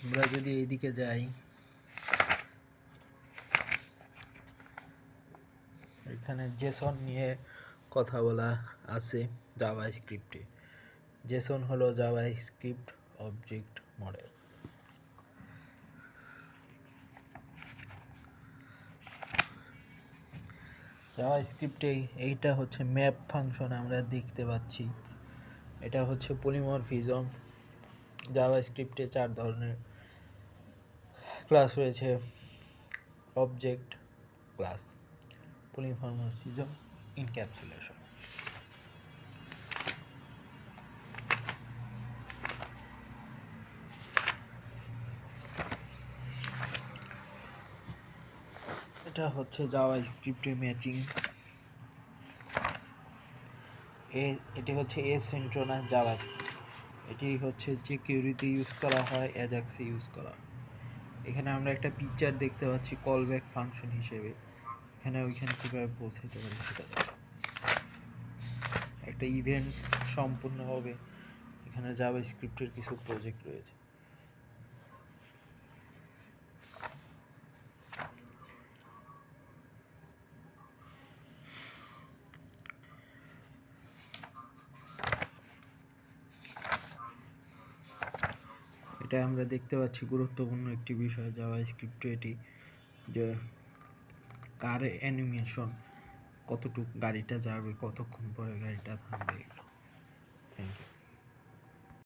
আমরা যদি এইদিকে যাই, এখানে জেসন নিয়ে কথা বলা আছে জাভাস্ক্রিপ্টে। জেসন হলো জাভাস্ক্রিপ্ট অবজেক্ট মডেল। জাভাস্ক্রিপ্টে এইটা হচ্ছে ম্যাপ ফাংশন আমরা দেখতে পাচ্ছি। এটা হচ্ছে পলিমরফিজম। জাভাস্ক্রিপ্টে 4 ধরনের ক্লাস রয়েছে: অবজেক্ট ক্লাস, পলিমরফিজম, ইনক্যাপসুলেশন। এটা হচ্ছে জাভাস্ক্রিপ্টে ম্যাচিং। এটি হচ্ছে এসিনক্রোনাস জাভাস্ক্রিপ্ট। এটি হচ্ছে যে কিউরিতে ইউজ করা হয়, অ্যাজাক্সে ইউজ করা হয়। এখানে আমরা একটা পিকচার দেখতে পাচ্ছি কলব্যাক ফাংশন হিসেবে। ওইখানে কীভাবে পৌঁছাতে পারি সেটা দেখা একটা ইভেন্ট সম্পূর্ণ হবে। এখানে জাভাস্ক্রিপ্টের কিছু প্রজেক্ট রয়েছে। এটা আমরা দেখতে পাচ্ছি গুরুত্বপূর্ণ একটি বিষয় জাভাস্ক্রিপ্টে, এটি যে কার অ্যানিমেশন, কতটুকু গাড়িটা যাবে, কতক্ষণ পরে গাড়িটা থামবে। Thank you.